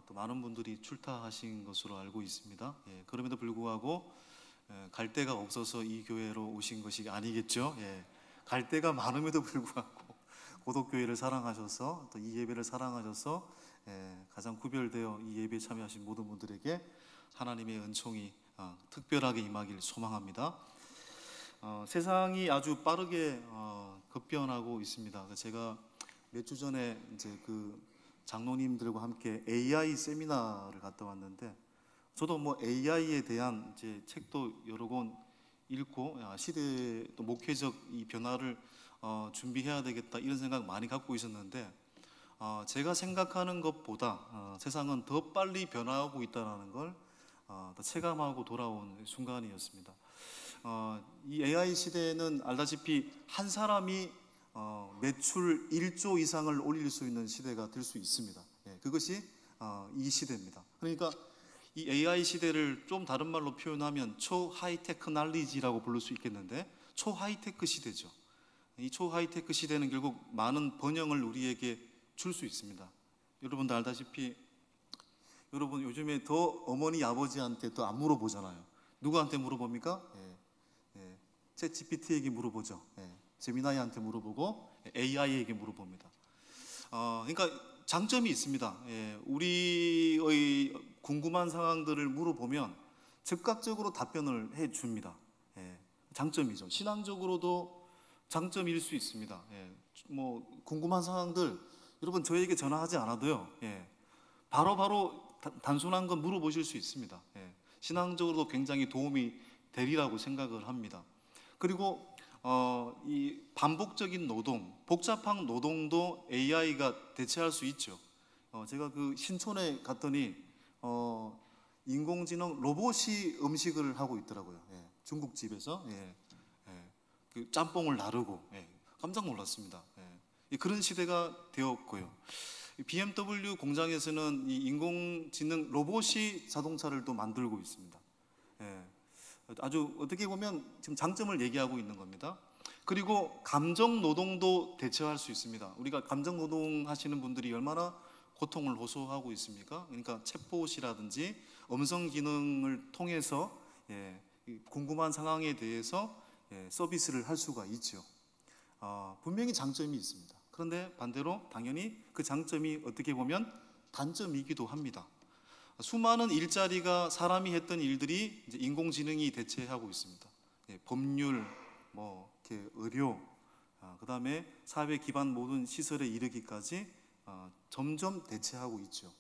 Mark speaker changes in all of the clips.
Speaker 1: 또 많은 분들이 출타하신 것으로 알고 있습니다. 그럼에도 불구하고 갈 데가 없어서 이 교회로 오신 것이 아니겠죠. 갈 데가 많음에도 불구하고 고독교회를 사랑하셔서 또 이 예배를 사랑하셔서 가장 구별되어 이 예배에 참여하신 모든 분들에게 하나님의 은총이 특별하게 임하길 소망합니다. 세상이 아주 빠르게 급변하고 있습니다. 제가 몇 주 전에 이제 그 장로님들과 함께 AI 세미나를 갔다 왔는데, 저도 뭐 AI에 대한 이제 책도 여러 권 읽고 시대 또 목회적 이 변화를 준비해야 되겠다 이런 생각 많이 갖고 있었는데, 제가 생각하는 것보다 세상은 더 빨리 변화하고 있다는 걸 더 체감하고 돌아온 순간이었습니다. 이 AI 시대는 알다시피 한 사람이 매출 1조 이상을 올릴 수 있는 시대가 될 수 있습니다. 그것이 이 시대입니다. 그러니까 이 AI 시대를 좀 다른 말로 표현하면 초하이테크날리지라고 부를 수 있겠는데, 초하이테크 시대죠. 이 초하이테크 시대는 결국 많은 번영을 우리에게 줄 수 있습니다. 여러분도 알다시피 여러분 요즘에 더 어머니 아버지한테 더 안 물어보잖아요. 누구한테 물어봅니까? 챗 GPT에게 물어보죠. 제미나이한테 물어보고 AI에게 물어봅니다. 그러니까 장점이 있습니다. 우리의 궁금한 상황들을 물어보면 즉각적으로 답변을 해줍니다. 장점이죠. 신앙적으로도 장점일 수 있습니다. 뭐 궁금한 상황들 여러분 저에게 전화하지 않아도요. 바로바로 단순한 건 물어보실 수 있습니다. 신앙적으로도 굉장히 도움이 되리라고 생각을 합니다. 그리고 이 반복적인 노동, 복잡한 노동도 AI가 대체할 수 있죠. 제가 그 신촌에 갔더니 인공지능 로봇이 음식을 하고 있더라고요. 중국집에서 그 짬뽕을 나르고 깜짝 놀랐습니다. 그런 시대가 되었고요. BMW 공장에서는 이 인공지능 로봇이 자동차를 또 만들고 있습니다. 아주 어떻게 보면 지금 장점을 얘기하고 있는 겁니다. 그리고 감정 노동도 대체할 수 있습니다. 우리가 감정 노동 하시는 분들이 얼마나 고통을 호소하고 있습니까? 그러니까 챗봇이라든지 음성 기능을 통해서 궁금한 상황에 대해서 서비스를 할 수가 있죠. 분명히 장점이 있습니다. 그런데 반대로 당연히 그 장점이 어떻게 보면 단점이기도 합니다. 수많은 일자리가 사람이 했던 일들이 이제 인공지능이 대체하고 있습니다. 법률, 뭐 이렇게 의료, 그다음에 사회 기반 모든 시설에 이르기까지 점점 대체하고 있죠.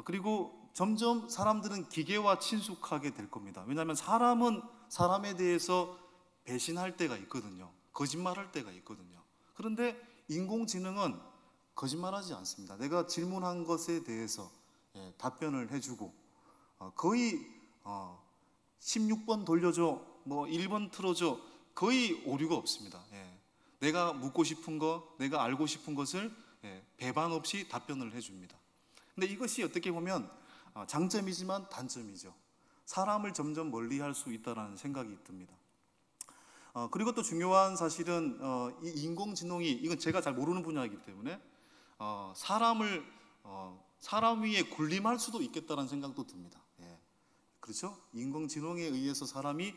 Speaker 1: 그리고 점점 사람들은 기계와 친숙하게 될 겁니다. 왜냐하면 사람은 사람에 대해서 배신할 때가 있거든요. 거짓말할 때가 있거든요. 그런데 인공지능은 거짓말하지 않습니다. 내가 질문한 것에 대해서 답변을 해주고 거의 16번 돌려줘, 뭐 1번 틀어줘, 거의 오류가 없습니다. 내가 묻고 싶은 거, 내가 알고 싶은 것을 배반 없이 답변을 해줍니다. 근데 이것이 어떻게 보면 장점이지만 단점이죠. 사람을 점점 멀리할 수 있다는 생각이 듭니다. 그리고 또 중요한 사실은 이 인공지능이, 이건 제가 잘 모르는 분야이기 때문에 사람 위에 군림할 수도 있겠다는 생각도 듭니다. 그렇죠? 인공지능에 의해서 사람이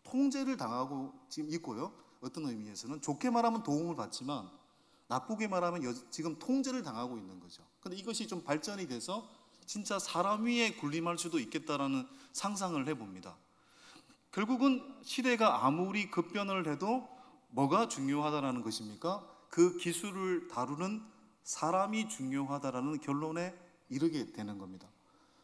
Speaker 1: 통제를 당하고 지금 있고요. 어떤 의미에서는 좋게 말하면 도움을 받지만 나쁘게 말하면 지금 통제를 당하고 있는 거죠. 근데 이것이 좀 발전이 돼서 진짜 사람 위에 군림할 수도 있겠다라는 상상을 해봅니다. 결국은 시대가 아무리 급변을 해도 뭐가 중요하다라는 것입니까? 그 기술을 다루는 사람이 중요하다라는 결론에 이르게 되는 겁니다.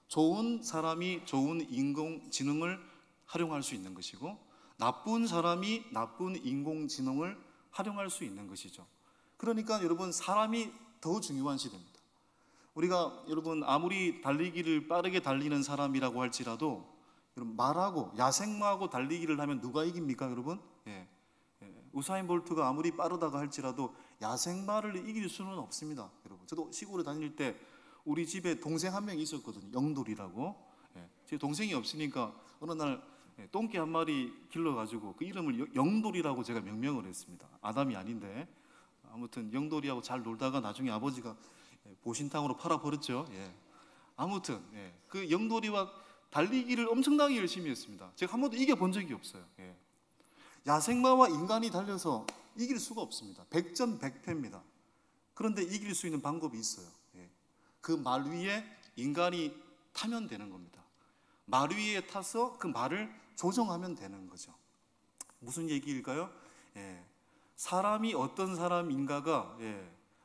Speaker 1: 좋은 사람이 좋은 인공지능을 활용할 수 있는 것이고, 나쁜 사람이 나쁜 인공지능을 활용할 수 있는 것이죠. 그러니까 여러분, 사람이 더 중요한 시대입니다. 우리가 여러분 아무리 달리기를 빠르게 달리는 사람이라고 할지라도 여러분 말하고 야생마하고 달리기를 하면 누가 이깁니까, 여러분? 우사인 볼트가 아무리 빠르다고 할지라도 야생마를 이길 수는 없습니다, 여러분. 저도 시골에 다닐 때 우리 집에 동생 한 명 있었거든요. 영돌이라고. 제 동생이 없으니까 어느 날 똥개 한 마리 길러가지고 그 이름을 영돌이라고 제가 명명을 했습니다. 아담이 아닌데 아무튼 영돌이하고 잘 놀다가 나중에 아버지가 보신탕으로 팔아버렸죠. 아무튼 그 영돌이와 달리기를 엄청나게 열심히 했습니다. 제가 한 번도 이겨본 적이 없어요. 야생마와 인간이 달려서 이길 수가 없습니다. 백전백패입니다. 그런데 이길 수 있는 방법이 있어요. 그 말 위에 인간이 타면 되는 겁니다. 말 위에 타서 그 말을 조정하면 되는 거죠. 무슨 얘기일까요? 사람이 어떤 사람인가가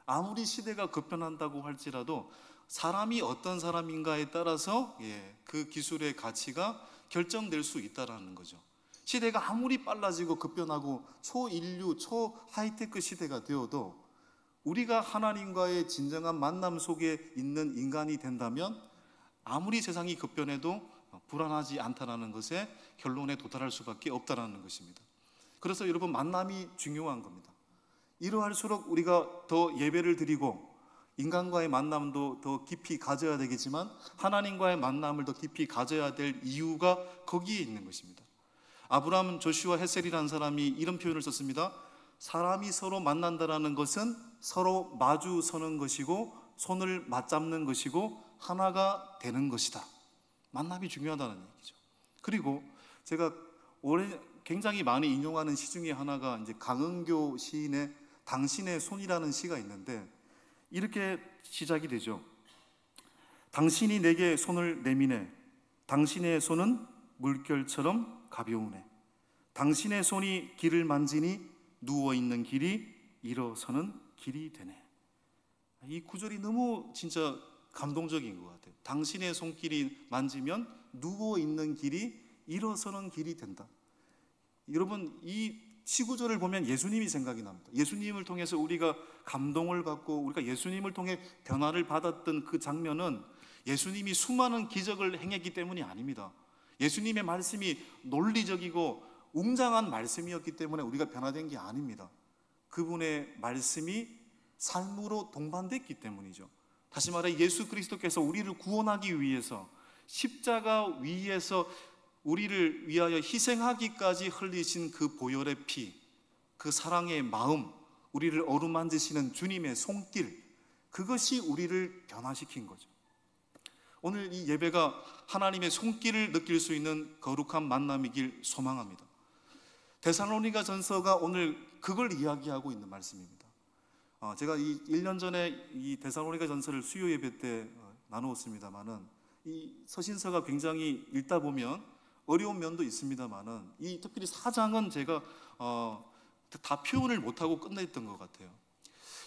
Speaker 1: 아무리 시대가 급변한다고 할지라도 사람이 어떤 사람인가에 따라서 그 기술의 가치가 결정될 수 있다는 거죠. 시대가 아무리 빨라지고 급변하고 초인류, 초하이테크 시대가 되어도 우리가 하나님과의 진정한 만남 속에 있는 인간이 된다면 아무리 세상이 급변해도 불안하지 않다는 것에 결론에 도달할 수밖에 없다는 것입니다. 그래서 여러분, 만남이 중요한 겁니다. 이러할수록 우리가 더 예배를 드리고 인간과의 만남도 더 깊이 가져야 되겠지만 하나님과의 만남을 더 깊이 가져야 될 이유가 거기에 있는 것입니다. 아브라함 조슈아 헤셀이라는 사람이 이런 표현을 썼습니다. 사람이 서로 만난다라는 것은 서로 마주 서는 것이고 손을 맞잡는 것이고 하나가 되는 것이다. 만남이 중요하다는 얘기죠. 그리고 제가 굉장히 많이 인용하는 시 중에 하나가 이제 강은교 시인의 당신의 손이라는 시가 있는데 이렇게 시작이 되죠. 당신이 내게 손을 내미네. 당신의 손은 물결처럼 가벼우네. 당신의 손이 길을 만지니 누워있는 길이 일어서는 길이 되네. 이 구절이 너무 진짜 감동적인 것 같아요. 당신의 손길이 만지면 누워있는 길이 일어서는 길이 된다. 여러분, 이 시구절을 보면 예수님이 생각이 납니다. 예수님을 통해서 우리가 감동을 받고 우리가 예수님을 통해 변화를 받았던 그 장면은 예수님이 수많은 기적을 행했기 때문이 아닙니다. 예수님의 말씀이 논리적이고 웅장한 말씀이었기 때문에 우리가 변화된 게 아닙니다. 그분의 말씀이 삶으로 동반됐기 때문이죠. 다시 말해 예수 그리스도께서 우리를 구원하기 위해서 십자가 위에서 우리를 위하여 희생하기까지 흘리신 그 보혈의 피, 그 사랑의 마음, 우리를 어루만지시는 주님의 손길, 그것이 우리를 변화시킨 거죠. 오늘 이 예배가 하나님의 손길을 느낄 수 있는 거룩한 만남이길 소망합니다. 데살로니가 전서가 오늘 그걸 이야기하고 있는 말씀입니다. 제가 1년 전에 이 데살로니가 전서를 수요 예배 때 나누었습니다만은 이 서신서가 굉장히 읽다 보면 어려운 면도 있습니다만은 이 특별히 4장은 제가 다 표현을 못하고 끝냈던 것 같아요.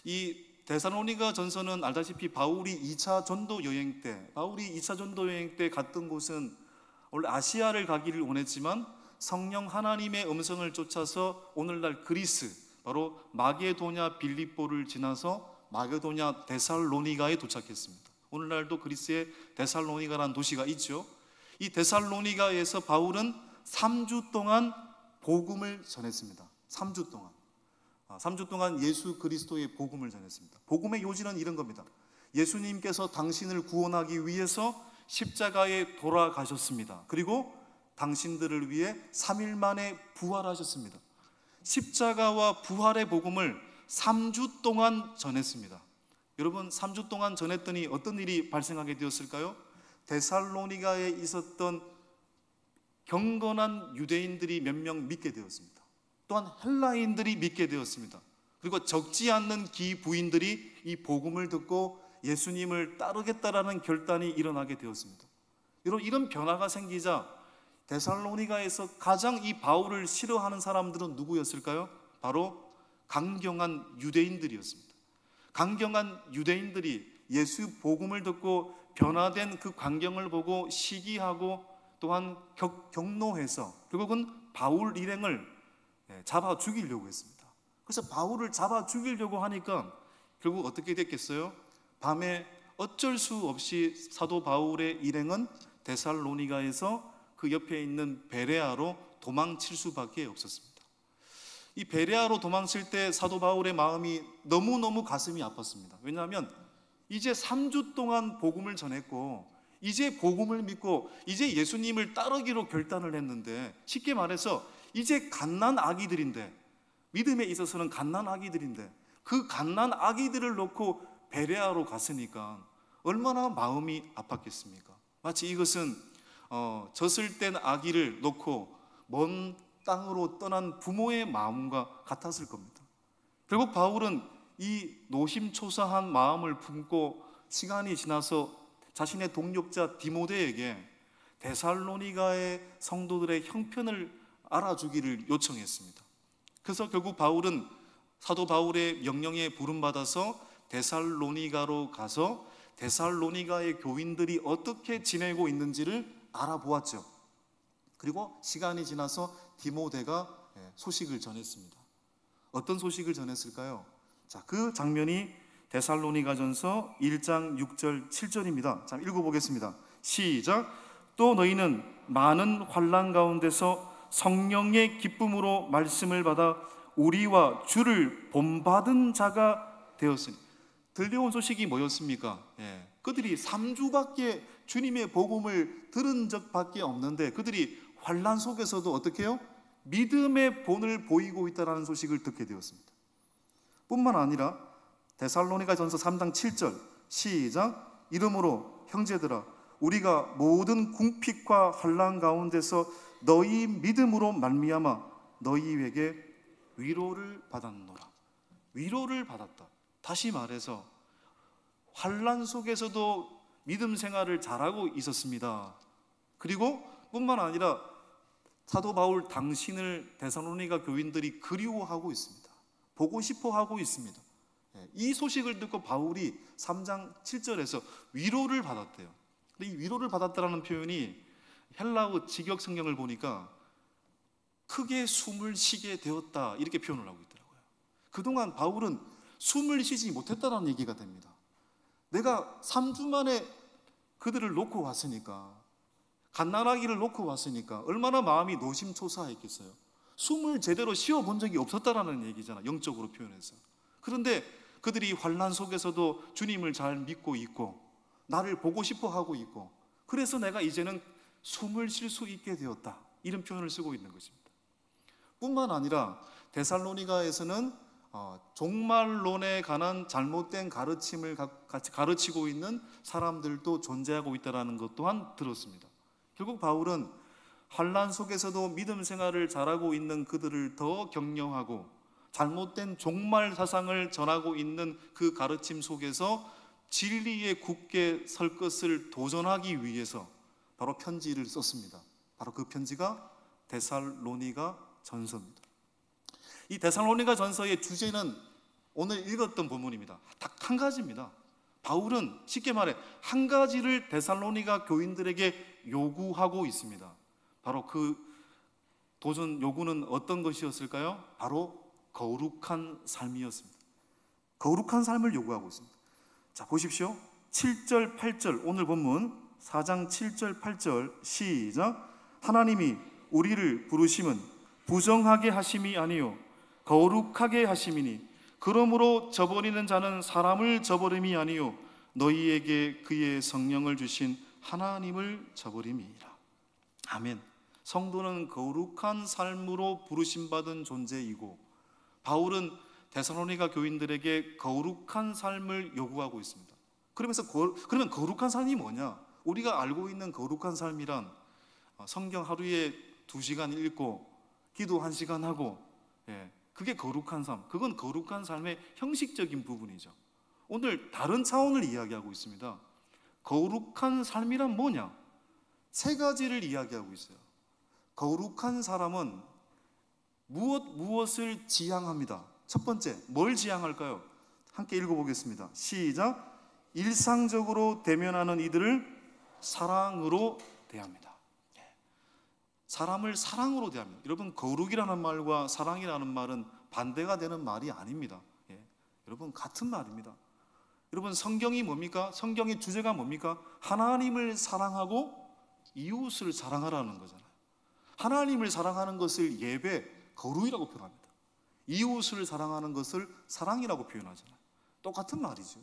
Speaker 1: 이 데살로니가 전서는 알다시피 바울이 2차 전도 여행 때 갔던 곳은 원래 아시아를 가기를 원했지만 성령 하나님의 음성을 쫓아서 오늘날 그리스, 바로 마게도냐 빌립보를 지나서 마게도냐 데살로니가에 도착했습니다. 오늘날도 그리스에 데살로니가라는 도시가 있죠. 이 데살로니가에서 바울은 3주 동안 복음을 전했습니다. 3주 동안 예수 그리스도의 복음을 전했습니다. 복음의 요지는 이런 겁니다. 예수님께서 당신을 구원하기 위해서 십자가에 돌아가셨습니다. 그리고 당신들을 위해 3일 만에 부활하셨습니다. 십자가와 부활의 복음을 3주 동안 전했습니다. 여러분, 3주 동안 전했더니 어떤 일이 발생하게 되었을까요? 데살로니가에 있었던 경건한 유대인들이 몇 명 믿게 되었습니다. 또한 헬라인들이 믿게 되었습니다. 그리고 적지 않는 기부인들이 이 복음을 듣고 예수님을 따르겠다라는 결단이 일어나게 되었습니다. 여러분, 이런 변화가 생기자 데살로니가에서 가장 이 바울을 싫어하는 사람들은 누구였을까요? 바로 강경한 유대인들이었습니다. 강경한 유대인들이 예수 복음을 듣고 변화된 그 광경을 보고 시기하고 또한 격노해서 결국은 바울 일행을 잡아 죽이려고 했습니다. 그래서 바울을 잡아 죽이려고 하니까 결국 어떻게 됐겠어요? 밤에 어쩔 수 없이 사도 바울의 일행은 데살로니가에서 그 옆에 있는 베레아로 도망칠 수밖에 없었습니다. 이 베레아로 도망칠 때 사도 바울의 마음이 너무너무 가슴이 아팠습니다. 왜냐하면 이제 3주 동안 복음을 전했고 이제 복음을 믿고 이제 예수님을 따르기로 결단을 했는데, 쉽게 말해서 이제 갓난 아기들인데, 믿음에 있어서는 갓난 아기들인데 그 갓난 아기들을 놓고 베레아로 갔으니까 얼마나 마음이 아팠겠습니까? 마치 이것은 젖을 뗀 아기를 놓고 먼 땅으로 떠난 부모의 마음과 같았을 겁니다. 결국 바울은 이 노심초사한 마음을 품고 시간이 지나서 자신의 동역자 디모데에게 데살로니가의 성도들의 형편을 알아주기를 요청했습니다. 그래서 결국 바울은 사도 바울의 명령에 부름받아서 데살로니가로 가서 데살로니가의 교인들이 어떻게 지내고 있는지를 알아보았죠. 그리고 시간이 지나서 디모데가 소식을 전했습니다. 어떤 소식을 전했을까요? 자, 그 장면이 데살로니가전서 1장 6절 7절입니다. 자, 읽어보겠습니다. 시작. 또 너희는 많은 환난 가운데서 성령의 기쁨으로 말씀을 받아 우리와 주를 본받은 자가 되었으니. 들려온 소식이 뭐였습니까? 그들이 3주밖에 주님의 복음을 들은 적밖에 없는데 그들이 환난 속에서도 어떻게 해요? 믿음의 본을 보이고 있다는 소식을 듣게 되었습니다. 뿐만 아니라 데살로니가전서 3장 7절 시작. 이러므로 형제들아 우리가 모든 궁핍과 환난 가운데서 너희 믿음으로 말미암아 너희에게 위로를 받았노라. 위로를 받았다. 다시 말해서 환난 속에서도 믿음 생활을 잘하고 있었습니다. 그리고 뿐만 아니라 사도 바울 당신을 데살로니가 교인들이 그리워하고 있습니다. 보고 싶어 하고 있습니다. 이 소식을 듣고 바울이 3장 7절에서 위로를 받았대요. 근데 이 위로를 받았다는 표현이 헬라어 직역 성경을 보니까 크게 숨을 쉬게 되었다 이렇게 표현을 하고 있더라고요. 그동안 바울은 숨을 쉬지 못했다는 얘기가 됩니다. 내가 3주 만에 그들을 놓고 왔으니까, 갓난아기를 놓고 왔으니까 얼마나 마음이 노심초사했겠어요. 숨을 제대로 쉬어본 적이 없었다라는 얘기잖아, 영적으로 표현해서. 그런데 그들이 환난 속에서도 주님을 잘 믿고 있고 나를 보고 싶어 하고 있고, 그래서 내가 이제는 숨을 쉴 수 있게 되었다, 이런 표현을 쓰고 있는 것입니다. 뿐만 아니라 데살로니가에서는 종말론에 관한 잘못된 가르침을 같이 가르치고 있는 사람들도 존재하고 있다는 것 또한 들었습니다. 결국 바울은 환난 속에서도 믿음 생활을 잘하고 있는 그들을 더 격려하고 잘못된 종말 사상을 전하고 있는 그 가르침 속에서 진리에 굳게 설 것을 도전하기 위해서 바로 편지를 썼습니다. 바로 그 편지가 데살로니가 전서입니다. 이 데살로니가 전서의 주제는 오늘 읽었던 본문입니다. 딱 한 가지입니다. 바울은 쉽게 말해 한 가지를 데살로니가 교인들에게 요구하고 있습니다. 바로 그 도전 요구는 어떤 것이었을까요? 바로 거룩한 삶이었습니다. 거룩한 삶을 요구하고 있습니다. 자, 보십시오. 7절 8절 오늘 본문 4장 7절 8절 시작. 하나님이 우리를 부르심은 부정하게 하심이 아니요 거룩하게 하심이니 그러므로 저버리는 자는 사람을 저버림이 아니요 너희에게 그의 성령을 주신 하나님을 저버림이니라. 아멘. 성도는 거룩한 삶으로 부르심받은 존재이고 바울은 데살로니가 교인들에게 거룩한 삶을 요구하고 있습니다. 그러면 거룩한 삶이 뭐냐? 우리가 알고 있는 거룩한 삶이란 성경 하루에 2시간 읽고 기도 1시간 하고, 그게 거룩한 삶. 그건 거룩한 삶의 형식적인 부분이죠. 오늘 다른 차원을 이야기하고 있습니다. 거룩한 삶이란 뭐냐? 3가지를 이야기하고 있어요. 거룩한 사람은 무엇을 지향합니다. 첫 번째, 뭘 지향할까요? 함께 읽어보겠습니다. 시작. 일상적으로 대면하는 이들을 사랑으로 대합니다. 사람을 사랑으로 대합니다. 여러분, 거룩이라는 말과 사랑이라는 말은 반대가 되는 말이 아닙니다. 여러분, 같은 말입니다. 여러분, 성경이 뭡니까? 성경의 주제가 뭡니까? 하나님을 사랑하고 이웃을 사랑하라는 거잖아요. 하나님을 사랑하는 것을 예배, 거룩이라고 표현합니다. 이웃을 사랑하는 것을 사랑이라고 표현하잖아요. 똑같은 말이죠.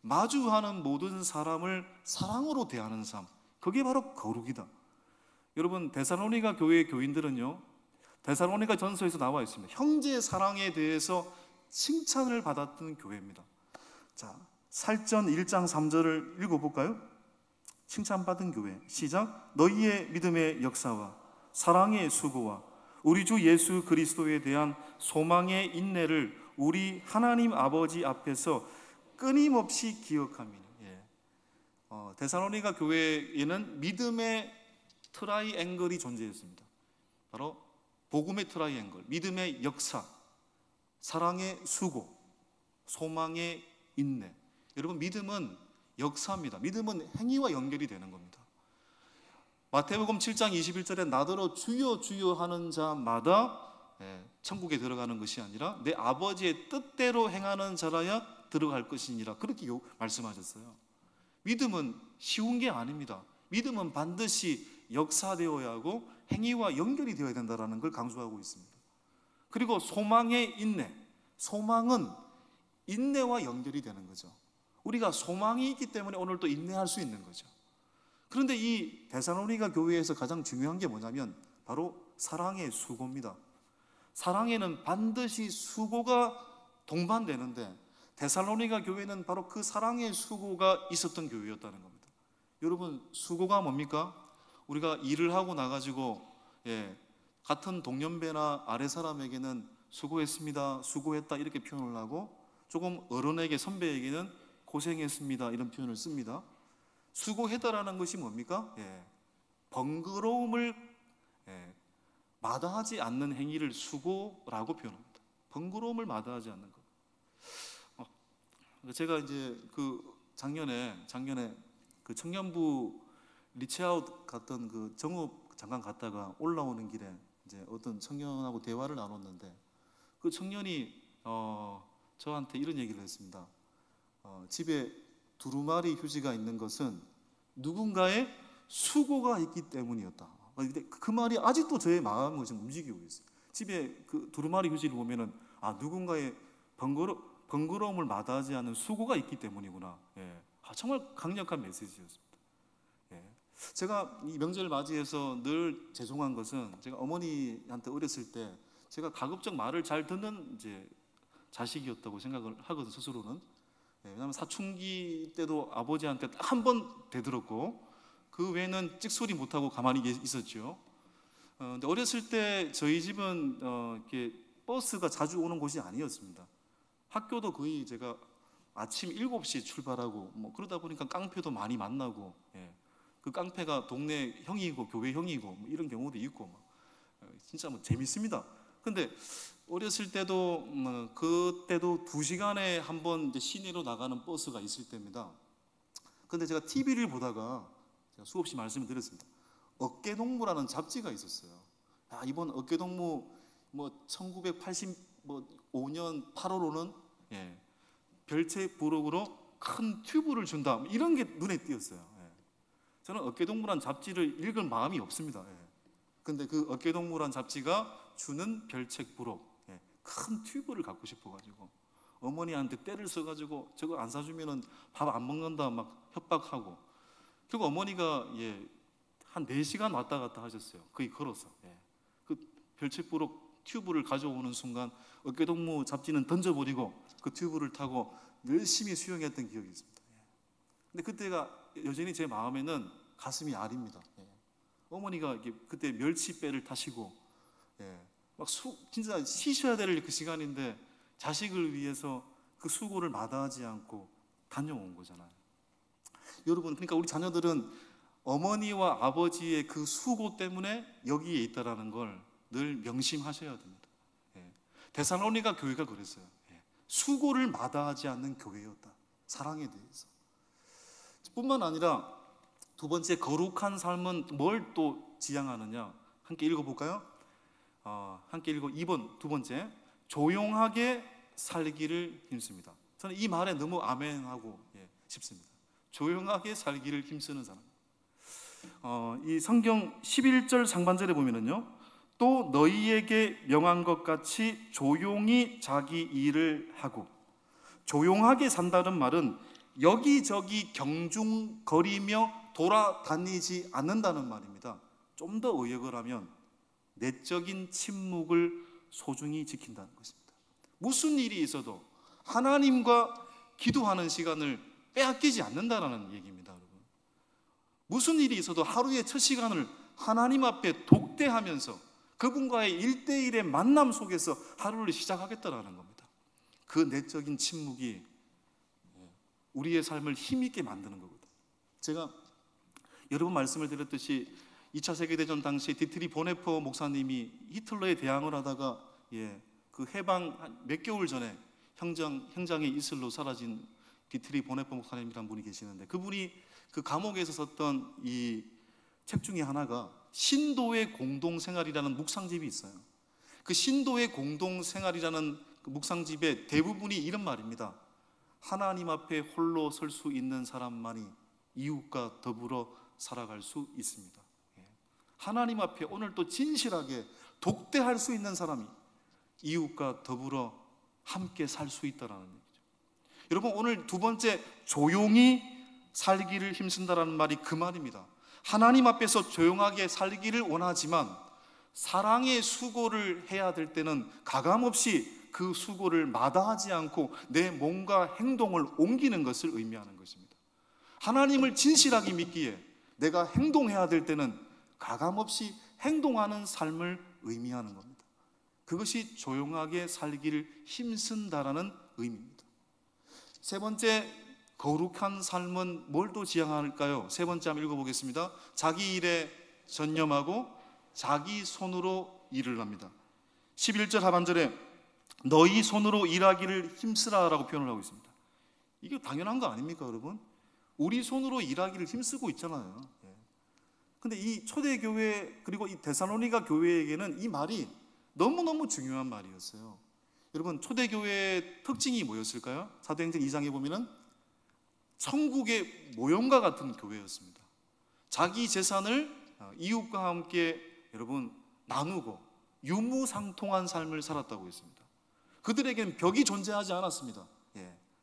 Speaker 1: 마주하는 모든 사람을 사랑으로 대하는 삶, 그게 바로 거룩이다. 여러분, 데살로니가 교회의 교인들은요, 데살로니가 전서에서 나와 있습니다. 형제 사랑에 대해서 칭찬을 받았던 교회입니다. 자,
Speaker 2: 살전 1장 3절을 읽어볼까요? 칭찬받은 교회, 시작. 너희의 믿음의 역사와 사랑의 수고와 우리 주 예수 그리스도에 대한 소망의 인내를 우리 하나님 아버지 앞에서 끊임없이 기억하미니. 데살로니가 교회에는 믿음의 트라이앵글이 존재했습니다. 바로 복음의 트라이앵글, 믿음의 역사, 사랑의 수고, 소망의 인내. 여러분, 믿음은 역사입니다. 믿음은 행위와 연결이 되는 겁니다. 마태복음 7장 21절에 나더러 주여 주여 하는 자마다 천국에 들어가는 것이 아니라 내 아버지의 뜻대로 행하는 자라야 들어갈 것이니라, 그렇게 말씀하셨어요. 믿음은 쉬운 게 아닙니다. 믿음은 반드시 역사되어야 하고 행위와 연결이 되어야 된다는 걸 강조하고 있습니다. 그리고 소망의 인내, 소망은 인내와 연결이 되는 거죠. 우리가 소망이 있기 때문에 오늘 또 인내할 수 있는 거죠. 그런데 이 데살로니가 교회에서 가장 중요한 게 뭐냐면 바로 사랑의 수고입니다. 사랑에는 반드시 수고가 동반되는데 데살로니가 교회는 바로 그 사랑의 수고가 있었던 교회였다는 겁니다. 여러분, 수고가 뭡니까? 우리가 일을 하고 나가지고 같은 동년배나 아래 사람에게는 수고했습니다, 수고했다 이렇게 표현을 하고, 조금 어른에게, 선배에게는 고생했습니다 이런 표현을 씁니다. 수고했다라는 것이 뭡니까? 번거로움을 마다하지 않는 행위를 수고라고 표현합니다. 번거로움을 마다하지 않는 것. 제가 이제 작년에 그 청년부 리치아웃 갔던 그 정읍 잠깐 갔다가 올라오는 길에 이제 어떤 청년하고 대화를 나눴는데, 그 청년이 저한테 이런 얘기를 했습니다. 집에 두루마리 휴지가 있는 것은 누군가의 수고가 있기 때문이었다. 근데 그 말이 아직도 저의 마음을 지금 움직이고 있어요. 집에 그 두루마리 휴지를 보면은 누군가의 번거로움을 마다하지 않는 수고가 있기 때문이구나. 정말 강력한 메시지였습니다. 제가 이 명절을 맞이해서 늘 죄송한 것은, 제가 어머니한테 어렸을 때 제가 가급적 말을 잘 듣는 이제 자식이었다고 생각을 하거든, 스스로는. 왜냐하면 사춘기 때도 아버지한테 한 번 대들었고, 그 외에는 찍소리 못하고 가만히 있었죠. 근데 어렸을 때 저희 집은 이렇게 버스가 자주 오는 곳이 아니었습니다. 학교도 거의 제가 아침 7시에 출발하고 그러다 보니까 깡패도 많이 만나고, 그 깡패가 동네 형이고 교회 형이고 이런 경우도 있고 진짜 재밌습니다. 근데 어렸을 때도 그때도 2시간에 한 번 시내로 나가는 버스가 있을 때입니다. 근데 제가 TV를 보다가 제가 수없이 말씀을 드렸습니다. 어깨동무라는 잡지가 있었어요. 이번 어깨동무 1985년 8월호는 별책 부록으로 큰 튜브를 준다, 이런 게 눈에 띄었어요. 저는 어깨동무란 잡지를 읽을 마음이 없습니다. 근데 그 어깨동무란 잡지가 주는 별책 부록, 큰 튜브를 갖고 싶어가지고 어머니한테 떼를 써가지고 저거 안 사주면은 밥 안 먹는다 막 협박하고, 결국 어머니가 한 4시간 왔다 갔다 하셨어요. 거의 걸어서. 그 별책 부록 튜브를 가져오는 순간 어깨동무 잡지는 던져버리고 그 튜브를 타고 열심히 수영했던 기억이 있습니다. 근데 그때가 여전히 제 마음에는 가슴이 아립니다. 어머니가 그때 멸치배를 타시고 막 진짜 쉬셔야 될 그 시간인데 자식을 위해서 그 수고를 마다하지 않고 다녀온 거잖아요. 여러분, 그러니까 우리 자녀들은 어머니와 아버지의 그 수고 때문에 여기에 있다라는 걸 늘 명심하셔야 됩니다. 데살로니가 교회가 그랬어요. 수고를 마다하지 않는 교회였다. 사랑에 대해서. 뿐만 아니라 두 번째, 거룩한 삶은 뭘 또 지향하느냐? 함께 읽어볼까요? 함께 읽어. 2번, 두 번째, 조용하게 살기를 힘씁니다. 저는 이 말에 너무 아멘하고 싶습니다. 조용하게 살기를 힘쓰는 사람. 이 성경 11절 상반절에 보면은요, 또 너희에게 명한 것 같이 조용히 자기 일을 하고. 조용하게 산다는 말은 여기저기 경중거리며 돌아다니지 않는다는 말입니다. 좀 더 의역을 하면 내적인 침묵을 소중히 지킨다는 것입니다. 무슨 일이 있어도 하나님과 기도하는 시간을 빼앗기지 않는다라는 얘기입니다, 여러분. 무슨 일이 있어도 하루의 첫 시간을 하나님 앞에 독대하면서 그분과의 1대1의 만남 속에서 하루를 시작하겠다라는 겁니다. 그 내적인 침묵이 우리의 삶을 힘있게 만드는 거거든요. 제가 여러 번 말씀을 드렸듯이 2차 세계대전 당시 디트리 보네퍼 목사님이 히틀러에 대항을 하다가 그 해방 몇 개월 전에 현장에 이슬로 사라진 디트리 보네퍼 목사님이라는 분이 계시는데, 그분이 그 감옥에서 썼던 이 책 중에 하나가 신도의 공동생활이라는 묵상집이 있어요. 그 신도의 공동생활이라는 그 묵상집의 대부분이 이런 말입니다. 하나님 앞에 홀로 설 수 있는 사람만이 이웃과 더불어 살아갈 수 있습니다. 하나님 앞에 오늘 또 진실하게 독대할 수 있는 사람이 이웃과 더불어 함께 살 수 있다는 얘기죠. 여러분, 오늘 두 번째, 조용히 살기를 힘쓴다라는 말이 그 말입니다. 하나님 앞에서 조용하게 살기를 원하지만 사랑의 수고를 해야 될 때는 가감없이 그 수고를 마다하지 않고 내 몸과 행동을 옮기는 것을 의미하는 것입니다. 하나님을 진실하게 믿기에 내가 행동해야 될 때는 가감없이 행동하는 삶을 의미하는 겁니다. 그것이 조용하게 살기를 힘쓴다라는 의미입니다. 세 번째, 거룩한 삶은 뭘 또 지향할까요? 세 번째 한번 읽어보겠습니다. 자기 일에 전념하고 자기 손으로 일을 합니다. 11절 하반절에 너희 손으로 일하기를 힘쓰라라고 표현을 하고 있습니다. 이게 당연한 거 아닙니까, 여러분? 우리 손으로 일하기를 힘쓰고 있잖아요. 근데 이 초대교회 그리고 이 데살로니가 교회에게는 이 말이 너무너무 중요한 말이었어요. 여러분, 초대교회의 특징이 뭐였을까요? 사도행전 2장에 보면은 천국의 모형과 같은 교회였습니다. 자기 재산을 이웃과 함께 여러분 나누고 유무상통한 삶을 살았다고 했습니다. 그들에게는 벽이 존재하지 않았습니다.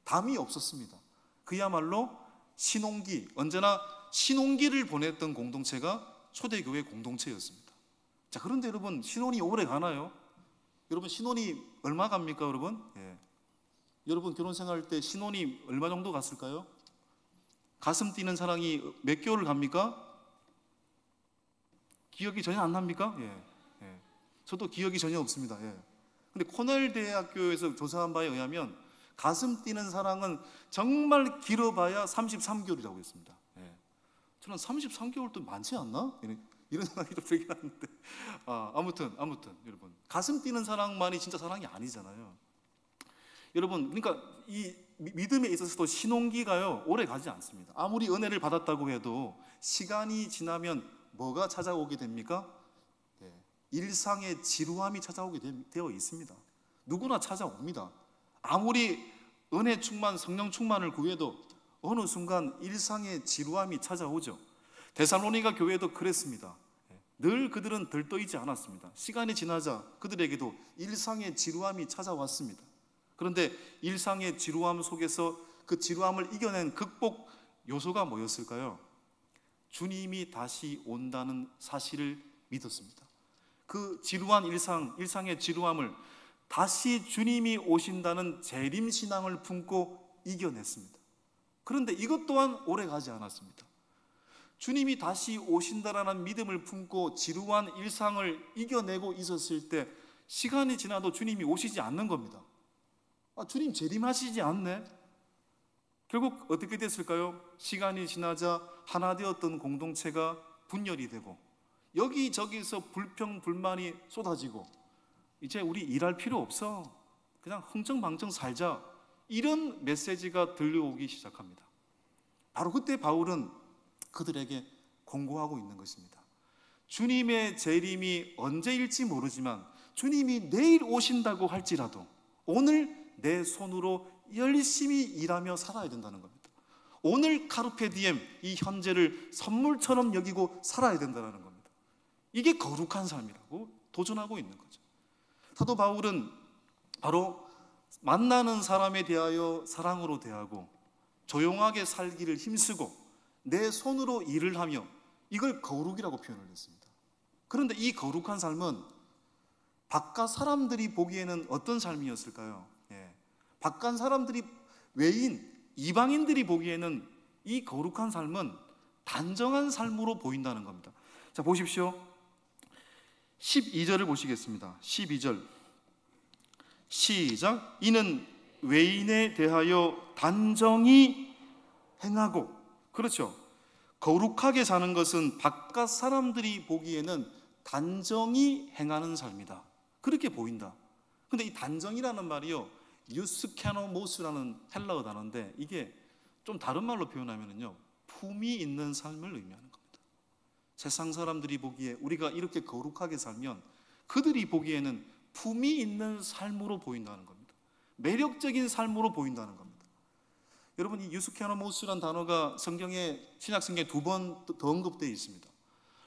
Speaker 2: 담이 없었습니다. 그야말로 신혼기, 언제나 신혼기를 보냈던 공동체가 초대교회 공동체였습니다. 자, 그런데 여러분, 신혼이 오래 가나요? 여러분, 신혼이 얼마 갑니까, 여러분? 여러분, 결혼 생활 때 신혼이 얼마 정도 갔을까요? 가슴 뛰는 사랑이 몇 개월을 갑니까? 기억이 전혀 안 납니까? 저도 기억이 전혀 없습니다. 근데 코넬 대학교에서 조사한 바에 의하면 가슴 뛰는 사랑은 정말 길어봐야 33개월이라고 했습니다. 저는 33개월도 많지 않나? 이런 생각이 좀 들긴 하는데, 아무튼 여러분, 가슴 뛰는 사랑만이 진짜 사랑이 아니잖아요. 여러분, 그러니까 이 믿음에 있어서도 신혼기가요 오래 가지 않습니다. 아무리 은혜를 받았다고 해도 시간이 지나면 뭐가 찾아오게 됩니까? 일상의 지루함이 찾아오게 되어 있습니다. 누구나 찾아옵니다. 아무리 은혜 충만, 성령 충만을 구해도 어느 순간 일상의 지루함이 찾아오죠. 데살로니가 교회도 그랬습니다. 늘 그들은 들떠있지 않았습니다. 시간이 지나자 그들에게도 일상의 지루함이 찾아왔습니다. 그런데 일상의 지루함 속에서 그 지루함을 이겨낸 극복 요소가 뭐였을까요? 주님이 다시 온다는 사실을 믿었습니다. 그 지루한 일상의 지루함을 다시 주님이 오신다는 재림신앙을 품고 이겨냈습니다. 그런데 이것 또한 오래 가지 않았습니다. 주님이 다시 오신다라는 믿음을 품고 지루한 일상을 이겨내고 있었을 때 시간이 지나도 주님이 오시지 않는 겁니다. 주님 재림하시지 않네? 결국 어떻게 됐을까요? 시간이 지나자 하나 되었던 공동체가 분열이 되고 여기저기서 불평, 불만이 쏟아지고 이제 우리 일할 필요 없어, 그냥 흥청망청 살자, 이런 메시지가 들려오기 시작합니다. 바로 그때 바울은 그들에게 공고하고 있는 것입니다. 주님의 재림이 언제일지 모르지만 주님이 내일 오신다고 할지라도 오늘 내 손으로 열심히 일하며 살아야 된다는 겁니다. 오늘 카르페 디엠, 이 현재를 선물처럼 여기고 살아야 된다는 겁니다. 이게 거룩한 삶이라고 도전하고 있는 거죠. 사도 바울은 바로 만나는 사람에 대하여 사랑으로 대하고 조용하게 살기를 힘쓰고 내 손으로 일을 하며 이걸 거룩이라고 표현을 했습니다. 그런데 이 거룩한 삶은 바깥 사람들이 보기에는 어떤 삶이었을까요? 바깥 사람들이 외인, 이방인들이 보기에는 이 거룩한 삶은 단정한 삶으로 보인다는 겁니다. 자, 보십시오. 12절을 보시겠습니다. 12절 시작. 이는 외인에 대하여 단정히 행하고, 그렇죠, 거룩하게 사는 것은 바깥 사람들이 보기에는 단정히 행하는 삶이다, 그렇게 보인다. 근데 이 단정이라는 말이요, 유스케노모스라는 헬라어 단어인데, 이게 좀 다른 말로 표현하면요, 품이 있는 삶을 의미하는 겁니다. 세상 사람들이 보기에 우리가 이렇게 거룩하게 살면 그들이 보기에는 품이 있는 삶으로 보인다는 겁니다. 매력적인 삶으로 보인다는 겁니다. 여러분, 이 유스케노모스란 단어가 성경에, 신약성경에 2번 더 언급되어 있습니다.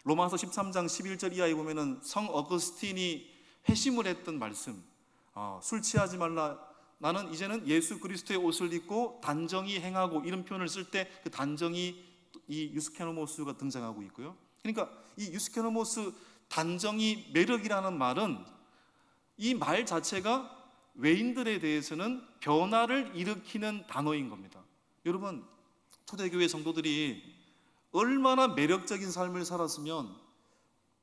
Speaker 2: 로마서 13장 11절 이하에 보면은 성 어거스틴이 회심을 했던 말씀, 술 취하지 말라, 나는 이제는 예수 그리스도의 옷을 입고 단정히 행하고, 이런 표현을 쓸 때 그 단정히, 이 유스케노모스가 등장하고 있고요. 그러니까 이 유스케노모스, 단정히 매력이라는 말은, 이 말 자체가 외인들에 대해서는 변화를 일으키는 단어인 겁니다. 여러분, 초대교회 성도들이 얼마나 매력적인 삶을 살았으면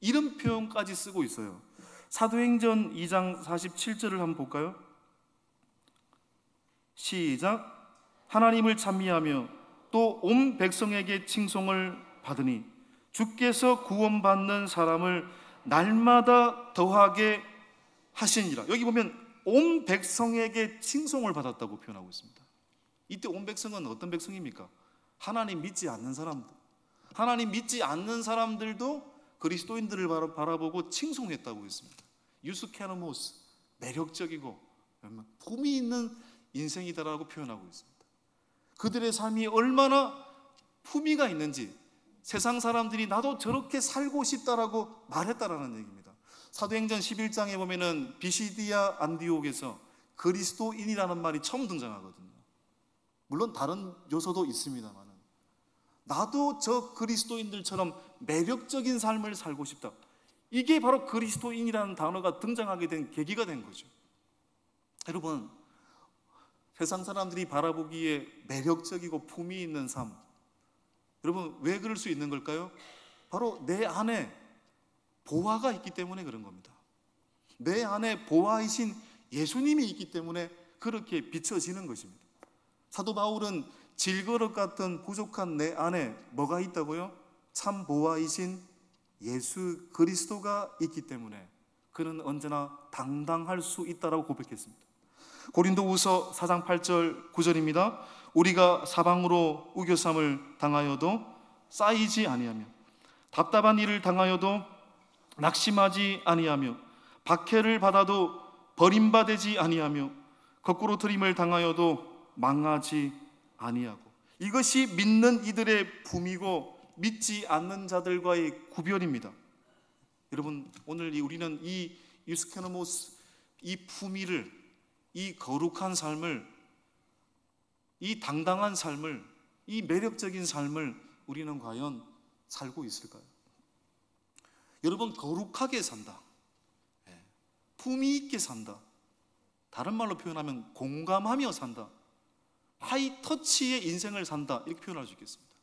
Speaker 2: 이런 표현까지 쓰고 있어요. 사도행전 2장 47절을 한번 볼까요? 시작. 하나님을 찬미하며 또 온 백성에게 칭송을 받으니 주께서 구원받는 사람을 날마다 더하게 하시니라. 여기 보면 온 백성에게 칭송을 받았다고 표현하고 있습니다. 이때 온 백성은 어떤 백성입니까? 하나님 믿지 않는 사람들. 하나님 믿지 않는 사람들도 그리스도인들을 바라보고 칭송했다고 했습니다. 유스케노모스, 매력적이고 품이 있는 인생이다라고 표현하고 있습니다. 그들의 삶이 얼마나 품위가 있는지 세상 사람들이 나도 저렇게 살고 싶다라고 말했다라는 얘기입니다. 사도행전 11장에 보면은 비시디아 안디옥에서 그리스도인이라는 말이 처음 등장하거든요. 물론 다른 요소도 있습니다만, 나도 저 그리스도인들처럼 매력적인 삶을 살고 싶다, 이게 바로 그리스도인이라는 단어가 등장하게 된 계기가 된 거죠. 여러분, 세상 사람들이 바라보기에 매력적이고 품위 있는 삶, 여러분 왜 그럴 수 있는 걸까요? 바로 내 안에 보화가 있기 때문에 그런 겁니다. 내 안에 보화이신 예수님이 있기 때문에 그렇게 비춰지는 것입니다. 사도 바울은 질그릇 같은 부족한 내 안에 뭐가 있다고요? 참 보화이신 예수 그리스도가 있기 때문에 그는 언제나 당당할 수 있다라고 고백했습니다. 고린도후서 4장 8절 9절입니다. 우리가 사방으로 우겨쌈을 당하여도 쌓이지 아니하며 답답한 일을 당하여도 낙심하지 아니하며 박해를 받아도 버림받지 아니하며 거꾸로 들임을 당하여도 망하지 아니하고, 이것이 믿는 이들의 품이고 믿지 않는 자들과의 구별입니다. 여러분, 오늘 우리는 이 유스케노모스, 이 품위를, 이 거룩한 삶을, 이 당당한 삶을, 이 매력적인 삶을 우리는 과연 살고 있을까요? 여러분, 거룩하게 산다, 품위 있게 산다, 다른 말로 표현하면 공감하며 산다, 하이터치의 인생을 산다, 이렇게 표현할 수 있겠습니다.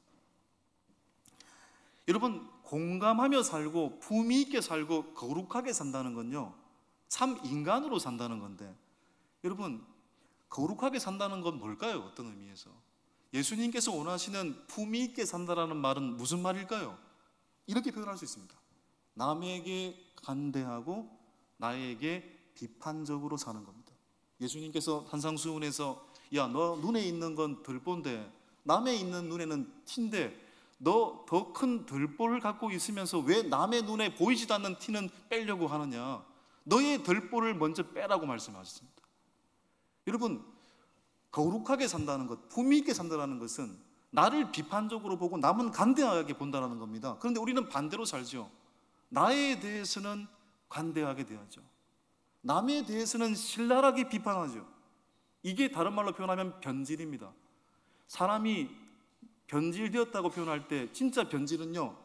Speaker 2: 여러분, 공감하며 살고 품위 있게 살고 거룩하게 산다는 건요, 참 인간으로 산다는 건데, 여러분, 거룩하게 산다는 건 뭘까요? 어떤 의미에서? 예수님께서 원하시는 품위 있게 산다라는 말은 무슨 말일까요? 이렇게 표현할 수 있습니다. 남에게 간대하고 나에게 비판적으로 사는 겁니다. 예수님께서 산상수훈에서 야, 너 눈에 있는 건 들보인데 남의 있는 눈에는 티인데 너 더 큰 들보를 갖고 있으면서 왜 남의 눈에 보이지도 않는 티는 빼려고 하느냐, 너의 들보를 먼저 빼라고 말씀하셨습니다. 여러분, 거룩하게 산다는 것, 품위 있게 산다는 것은 나를 비판적으로 보고 남은 간대하게 본다는 겁니다. 그런데 우리는 반대로 살죠. 나에 대해서는 관대하게 대하죠. 남에 대해서는 신랄하게 비판하죠. 이게 다른 말로 표현하면 변질입니다. 사람이 변질되었다고 표현할 때 진짜 변질은요,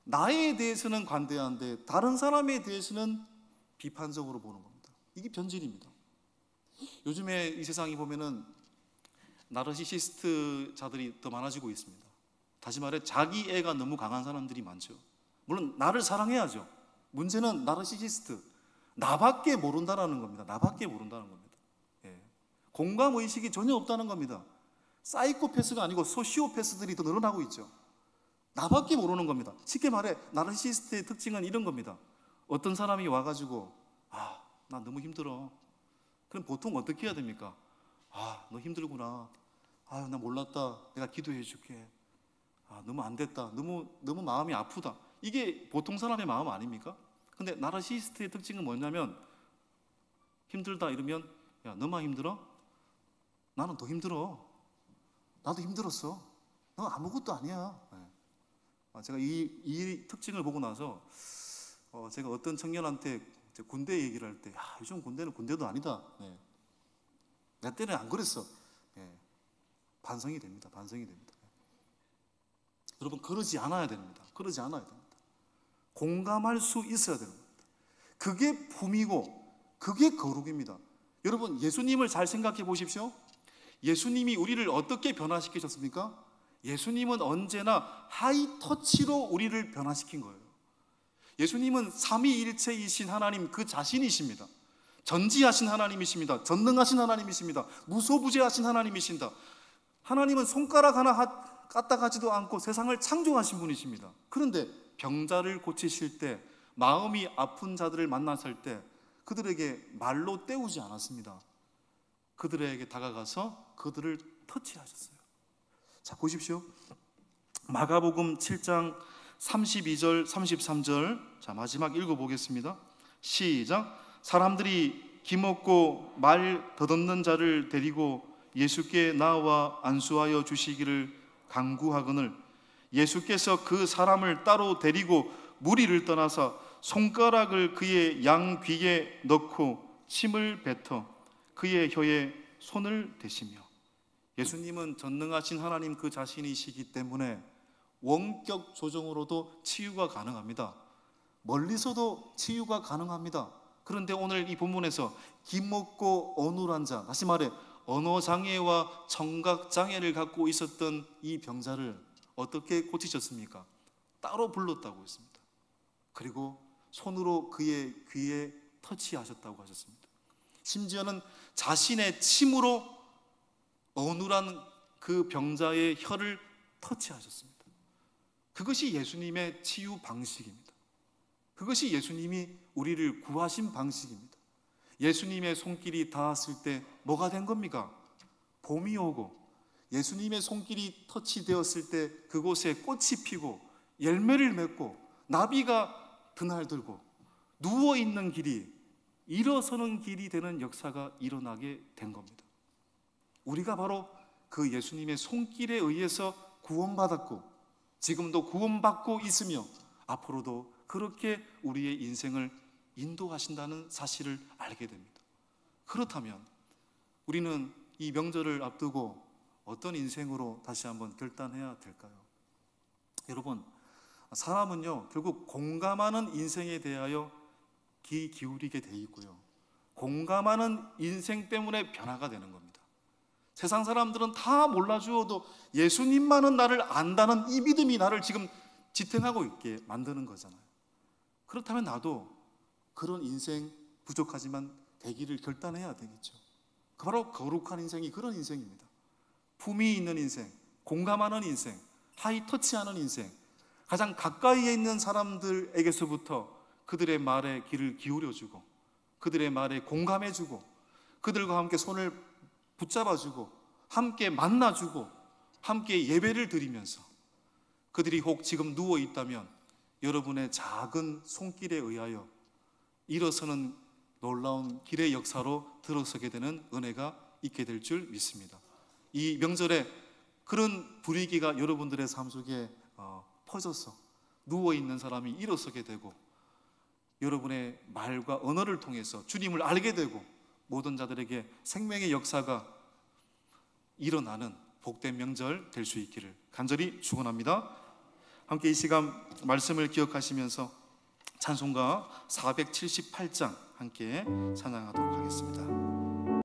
Speaker 2: 나에 대해서는 관대한데 다른 사람에 대해서는 비판적으로 보는 겁니다. 이게 변질입니다. 요즘에 이 세상이 보면은 나르시시스트 자들이 더 많아지고 있습니다. 다시 말해 자기 애가 너무 강한 사람들이 많죠. 물론 나를 사랑해야죠. 문제는 나르시시스트, 나밖에 모른다는 겁니다. 나밖에 모른다는 겁니다. 예. 공감 의식이 전혀 없다는 겁니다. 사이코패스가 아니고 소시오패스들이 더 늘어나고 있죠. 나밖에 모르는 겁니다. 쉽게 말해 나르시시스트의 특징은 이런 겁니다. 어떤 사람이 와가지고 나 너무 힘들어. 그럼 보통 어떻게 해야 됩니까? 너 힘들구나. 나 몰랐다. 내가 기도해 줄게. 너무 안 됐다. 너무 마음이 아프다. 이게 보통 사람의 마음 아닙니까? 근데 나르시시스트의 특징은 뭐냐면 힘들다 이러면 야, 너만 힘들어? 나는 더 힘들어. 나도 힘들었어. 너 아무것도 아니야. 제가 이 특징을 보고 나서 제가 어떤 청년한테 군대 얘기를 할 때 요즘 군대는 군대도 아니다. 내 때는 안 그랬어. 반성이 됩니다. 반성이 됩니다. 여러분 그러지 않아야 됩니다. 그러지 않아야 됩니다. 공감할 수 있어야 됩니다. 그게 품이고 그게 거룩입니다. 여러분 예수님을 잘 생각해 보십시오. 예수님이 우리를 어떻게 변화시키셨습니까? 예수님은 언제나 하이터치로 우리를 변화시킨 거예요. 예수님은 삼위일체이신 하나님 그 자신이십니다. 전지하신 하나님이십니다. 전능하신 하나님이십니다. 무소부재하신 하나님이십니다. 하나님은 손가락 하나 까딱하지도 않고 세상을 창조하신 분이십니다. 그런데 병자를 고치실 때, 마음이 아픈 자들을 만났을 때 그들에게 말로 때우지 않았습니다. 그들에게 다가가서 그들을 터치하셨어요. 자, 보십시오. 마가복음 7장 32절 33절 자 마지막 읽어보겠습니다. 시작. 사람들이 기먹고 말 더듬는 자를 데리고 예수께 나와 안수하여 주시기를 간구하거늘 예수께서 그 사람을 따로 데리고 무리를 떠나서 손가락을 그의 양 귀에 넣고 침을 뱉어 그의 혀에 손을 대시며, 예수님은 전능하신 하나님 그 자신이시기 때문에 원격 조정으로도 치유가 가능합니다. 멀리서도 치유가 가능합니다. 그런데 오늘 이 본문에서 기먹고 어눌한 자, 다시 말해 언어장애와 청각장애를 갖고 있었던 이 병자를 어떻게 고치셨습니까? 따로 불렀다고 했습니다. 그리고 손으로 그의 귀에 터치하셨다고 하셨습니다. 심지어는 자신의 침으로 어눌한 그 병자의 혀를 터치하셨습니다. 그것이 예수님의 치유 방식입니다. 그것이 예수님이 우리를 구하신 방식입니다. 예수님의 손길이 닿았을 때 뭐가 된 겁니까? 봄이 오고 예수님의 손길이 터치되었을 때 그곳에 꽃이 피고 열매를 맺고 나비가 드날들고 누워있는 길이 일어서는 길이 되는 역사가 일어나게 된 겁니다. 우리가 바로 그 예수님의 손길에 의해서 구원받았고 지금도 구원받고 있으며 앞으로도 그렇게 우리의 인생을 인도하신다는 사실을 알게 됩니다. 그렇다면 우리는 이 명절을 앞두고 어떤 인생으로 다시 한번 결단해야 될까요? 여러분, 사람은요 결국 공감하는 인생에 대하여 귀 기울이게 돼 있고요, 공감하는 인생 때문에 변화가 되는 겁니다. 세상 사람들은 다 몰라주어도 예수님만은 나를 안다는 이 믿음이 나를 지금 지탱하고 있게 만드는 거잖아요. 그렇다면 나도 그런 인생 부족하지만 되기를 결단해야 되겠죠. 바로 거룩한 인생이 그런 인생입니다. 품이 있는 인생, 공감하는 인생, 하이터치하는 인생, 가장 가까이에 있는 사람들에게서부터 그들의 말에 귀를 기울여주고 그들의 말에 공감해주고 그들과 함께 손을 붙잡아주고 함께 만나주고 함께 예배를 드리면서 그들이 혹 지금 누워있다면 여러분의 작은 손길에 의하여 일어서는 놀라운 길의 역사로 들어서게 되는 은혜가 있게 될 줄 믿습니다. 이 명절에 그런 분위기가 여러분들의 삶 속에 퍼져서 누워있는 사람이 일어서게 되고 여러분의 말과 언어를 통해서 주님을 알게 되고 모든 자들에게 생명의 역사가 일어나는 복된 명절 될 수 있기를 간절히 축원합니다. 함께 이 시간 말씀을 기억하시면서 찬송가 478장 함께 찬양하도록 하겠습니다.